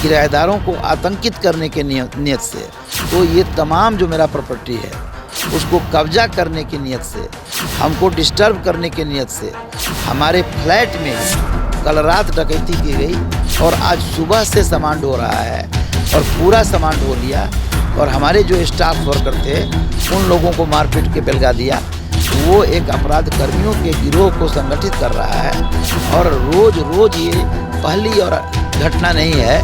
किराएदारों को आतंकित करने के नियत से, तो ये तमाम जो मेरा प्रॉपर्टी है उसको कब्जा करने की नियत से, हमको डिस्टर्ब करने की नियत से हमारे फ्लैट में कल रात डकैती की गई और आज सुबह से सामान ढो रहा है और पूरा सामान ढो लिया और हमारे जो स्टाफ वर्कर थे उन लोगों को मारपीट के बेलगा दिया। वो एक अपराध कर्मियों के गिरोह को संगठित कर रहा है और रोज रोज ये पहली और घटना नहीं है।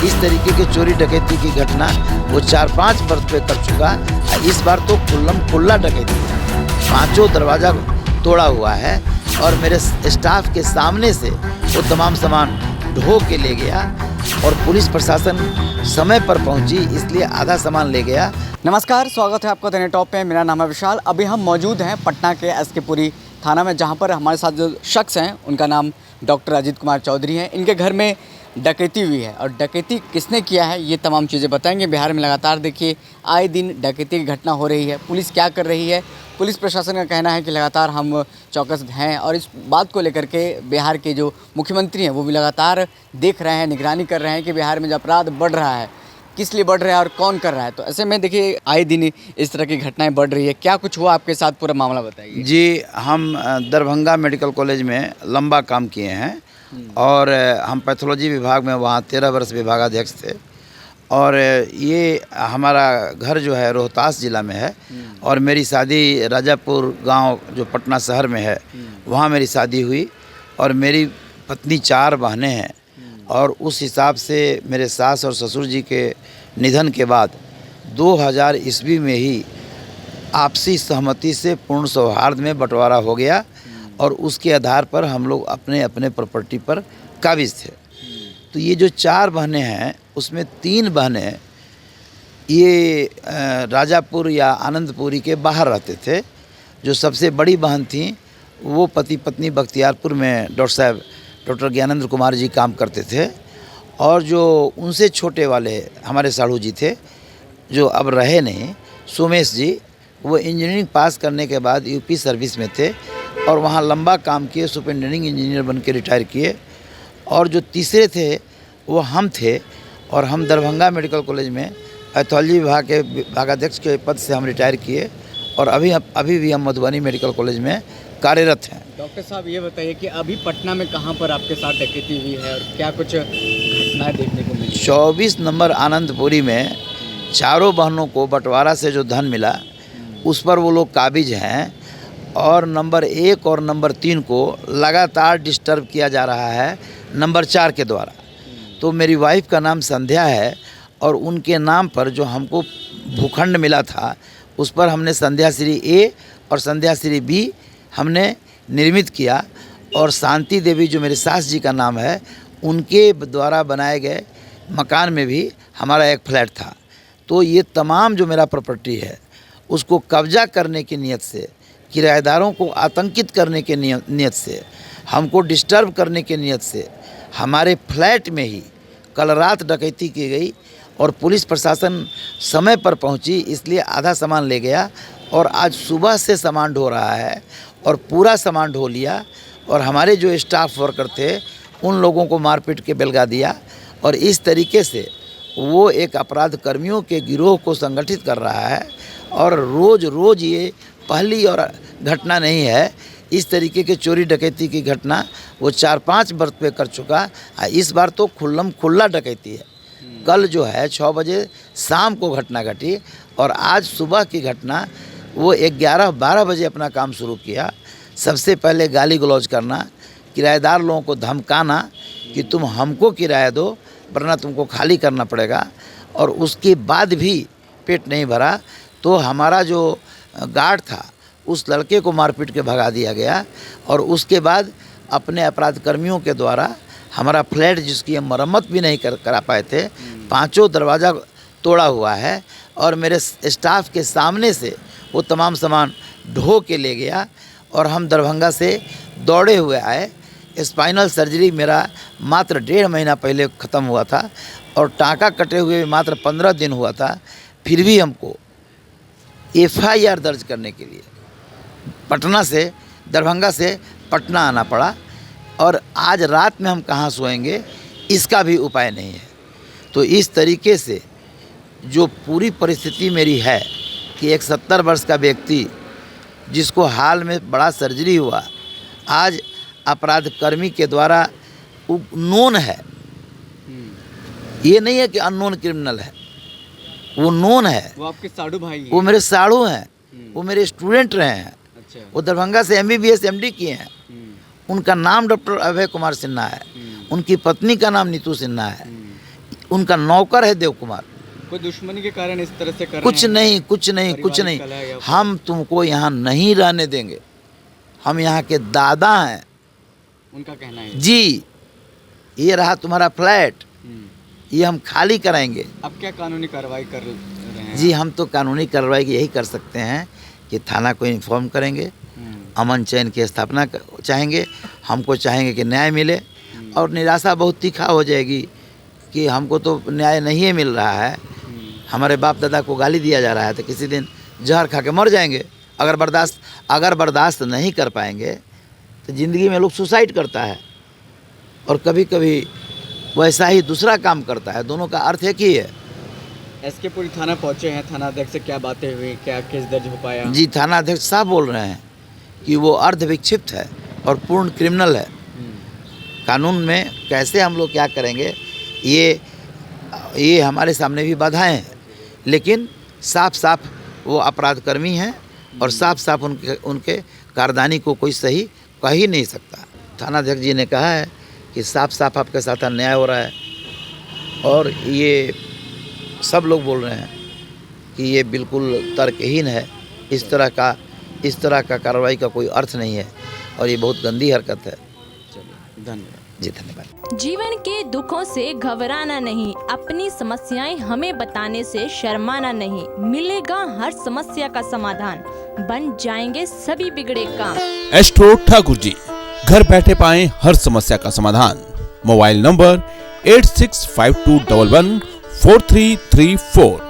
इस तरीके के चोरी डकैती की घटना वो 4-5 वर्ष पे कर चुका। इस बार तो खुल्ला डकैती है, 5 दरवाज़ा तोड़ा हुआ है और मेरे स्टाफ के सामने से वो तमाम सामान ढो के ले गया और पुलिस प्रशासन समय पर पहुंची, इसलिए आधा सामान ले गया। नमस्कार, स्वागत है आपका दैनिक टॉप पे। मेरा नाम है विशाल। अभी हम मौजूद हैं पटना के एसके पुरी थाना में, जहां पर हमारे साथ जो शख्स हैं उनका नाम डॉक्टर अजीत कुमार चौधरी है। इनके घर में डकैती हुई है और डकैती किसने किया है ये तमाम चीज़ें बताएंगे। बिहार में लगातार देखिए आए दिन डकैती की घटना हो रही है। पुलिस क्या कर रही है? पुलिस प्रशासन का कहना है कि लगातार हम चौकस हैं और इस बात को लेकर के बिहार के जो मुख्यमंत्री हैं वो भी लगातार देख रहे हैं, निगरानी कर रहे हैं कि बिहार में जो अपराध बढ़ रहा है किस लिए बढ़ रहा है और कौन कर रहा है। तो ऐसे में देखिए आए दिन इस तरह की घटनाएं बढ़ रही है। क्या कुछ हुआ आपके साथ, पूरा मामला बताइए। जी, हम दरभंगा मेडिकल कॉलेज में लंबा काम किए हैं और हम पैथोलॉजी विभाग में वहाँ 13 वर्ष विभागाध्यक्ष थे और ये हमारा घर जो है रोहतास ज़िला में है और मेरी शादी राजापुर गांव जो पटना शहर में है वहाँ मेरी शादी हुई और मेरी पत्नी 4 बहनें हैं और उस हिसाब से मेरे सास और ससुर जी के निधन के बाद 2000 ईस्वी में ही आपसी सहमति से पूर्ण सौहार्द में बंटवारा हो गया और उसके आधार पर हम लोग अपने अपने प्रॉपर्टी पर काबिज थे। तो ये जो 4 बहनें हैं उसमें 3 बहनें ये राजापुर या आनंदपुरी के बाहर रहते थे। जो सबसे बड़ी बहन थी वो पति पत्नी बख्तियारपुर में डॉक्टर ज्ञानेंद्र कुमार जी काम करते थे और जो उनसे छोटे वाले हमारे साढ़ू जी थे जो अब रहे नहीं, सोमेश जी, वो इंजीनियरिंग पास करने के बाद यूपी सर्विस में थे और वहाँ लंबा काम किए, सुपरिटेंडिंग इंजीनियर बन के रिटायर किए। और जो तीसरे थे वो हम थे और हम दरभंगा मेडिकल कॉलेज में पैथोलॉजी विभाग के विभागाध्यक्ष के पद से हम रिटायर किए और अभी भी हम मधुबनी मेडिकल कॉलेज में कार्यरत हैं। डॉक्टर साहब ये बताइए कि अभी पटना में कहाँ पर आपके साथ डकैती हुई है और क्या कुछ घटनाएं देखने को मिली? 24 नंबर आनंदपुरी में 4 बहनों को बंटवारा से जो धन मिला उस पर वो लोग काबिज हैं और नंबर 1 और नंबर 3 को लगातार डिस्टर्ब किया जा रहा है नंबर 4 के द्वारा। तो मेरी वाइफ का नाम संध्या है और उनके नाम पर जो हमको भूखंड मिला था उस पर हमने संध्या श्री ए और संध्या श्री बी हमने निर्मित किया और शांति देवी जो मेरे सास जी का नाम है उनके द्वारा बनाए गए मकान में भी हमारा एक फ्लैट था। तो ये तमाम जो मेरा प्रॉपर्टी है उसको कब्जा करने की नियत से, किराएदारों को आतंकित करने के नियत से, हमको डिस्टर्ब करने के नियत से हमारे फ्लैट में ही कल रात डकैती की गई और पुलिस प्रशासन समय पर पहुंची, इसलिए आधा सामान ले गया और आज सुबह से सामान ढो रहा है और पूरा सामान ढो लिया और हमारे जो स्टाफ वर्कर थे उन लोगों को मारपीट के बेलगा दिया और इस तरीके से वो एक अपराध कर्मियों के गिरोह को संगठित कर रहा है और रोज रोज ये पहली और घटना नहीं है। इस तरीके के चोरी डकैती की घटना वो 4-5 वर्ष पे कर चुका। इस बार तो खुल्ला डकैती है। कल जो है 6 बजे शाम को घटना घटी और आज सुबह की घटना वो 11-12 बजे अपना काम शुरू किया। सबसे पहले गाली गलौज करना, किराएदार लोगों को धमकाना कि तुम हमको किराया दो वरना तुमको खाली करना पड़ेगा और उसके बाद भी पेट नहीं भरा तो हमारा जो गार्ड था उस लड़के को मारपीट के भगा दिया गया और उसके बाद अपने अपराध कर्मियों के द्वारा हमारा फ्लैट जिसकी हम मरम्मत भी नहीं करा पाए थे 5 दरवाज़ा तोड़ा हुआ है और मेरे स्टाफ के सामने से वो तमाम सामान ढो के ले गया और हम दरभंगा से दौड़े हुए आए। स्पाइनल सर्जरी मेरा मात्र 1.5 महीना पहले ख़त्म हुआ था और टाँका कटे हुए मात्र 15 दिन हुआ था। फिर भी हमको FIR दर्ज करने के लिए दरभंगा से पटना आना पड़ा और आज रात में हम कहाँ सोएंगे इसका भी उपाय नहीं है। तो इस तरीके से जो पूरी परिस्थिति मेरी है कि एक 70 वर्ष का व्यक्ति जिसको हाल में बड़ा सर्जरी हुआ, आज अपराध कर्मी के द्वारा नोन है, ये नहीं है कि अननोन क्रिमिनल है, वो नोन है। वो आपके साड़ू भाई हैं? वो मेरे साड़ू हैं, वो मेरे स्टूडेंट रहे हैं। अच्छा। वो दरभंगा से MBBS MD किए हैं। उनका नाम डॉक्टर अभय कुमार सिन्हा है, उनकी पत्नी का नाम नीतू सिन्हा है, उनका नौकर है देव कुमार। कोई दुश्मनी के कारण इस तरह से कर कुछ रहे हैं? नहीं, कुछ नहीं, कुछ नहीं। हम तुमको यहाँ नहीं रहने देंगे, हम यहाँ के दादा हैं। उनका कहना है जी, ये रहा तुम्हारा फ्लैट, ये हम खाली कराएंगे। अब क्या कानूनी कार्रवाई कर रहे हैं? जी, हम तो कानूनी कार्रवाई यही कर सकते हैं कि थाना को इन्फॉर्म करेंगे, अमन चैन की स्थापना चाहेंगे, हमको चाहेंगे कि न्याय मिले, और निराशा बहुत तीखा हो जाएगी कि हमको तो न्याय नहीं मिल रहा है, हमारे बाप दादा को गाली दिया जा रहा है, तो किसी दिन जहर खा के मर जाएंगे। अगर बर्दाश्त नहीं कर पाएंगे तो ज़िंदगी में लोग सुसाइड करता है, और कभी कभी वैसा ही दूसरा काम करता है, दोनों का अर्थ एक ही है। SK पुरी थाना पहुंचे हैं, थाना अध्यक्ष से क्या बातें हुई, क्या केस दर्ज हो पाया? जी, थाना अध्यक्ष साहब बोल रहे हैं कि वो अर्धविक्षिप्त है और पूर्ण क्रिमिनल है। कानून में कैसे हम लोग क्या करेंगे, ये हमारे सामने भी बाधाएं हैं, लेकिन साफ साफ वो अपराध कर्मी हैं और साफ साफ उनके कारदानी को कोई सही कह ही नहीं सकता। थाना अध्यक्ष जी ने कहा है कि साफ साफ आपके साथ अन्याय हो रहा है, और ये सब लोग बोल रहे हैं कि ये बिल्कुल तर्कहीन है, इस तरह का कार्रवाई का कोई अर्थ नहीं है, और ये बहुत गंदी हरकत है। चलिए, धन्यवाद जी, धन्यवाद। जीवन के दुखों से घबराना नहीं, अपनी समस्याएं हमें बताने से शर्माना नहीं, मिलेगा हर समस्या का समाधान, बन जाएंगे सभी बिगड़े काम। एस्ट्रो ठाकुर जी, घर बैठे पाएं हर समस्या का समाधान। Mobile number 8652114334।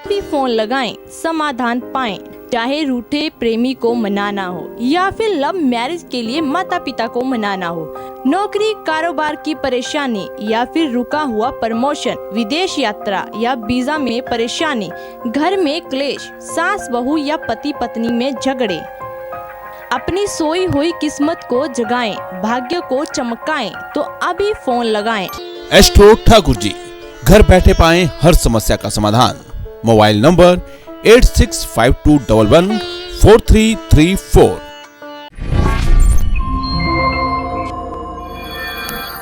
भी फोन लगाएं, समाधान पाएं। चाहे रूठे प्रेमी को मनाना हो या फिर लव मैरिज के लिए माता पिता को मनाना हो, नौकरी कारोबार की परेशानी या फिर रुका हुआ प्रमोशन, विदेश यात्रा या वीजा में परेशानी, घर में क्लेश, सास बहू या पति पत्नी में झगड़े, अपनी सोई हुई किस्मत को जगाएं, भाग्य को चमकाएं, तो अभी फोन लगाएं। एस्ट्रो ठाकुर जी, घर बैठे पाएं हर समस्या का समाधान। Mobile number 8652114334।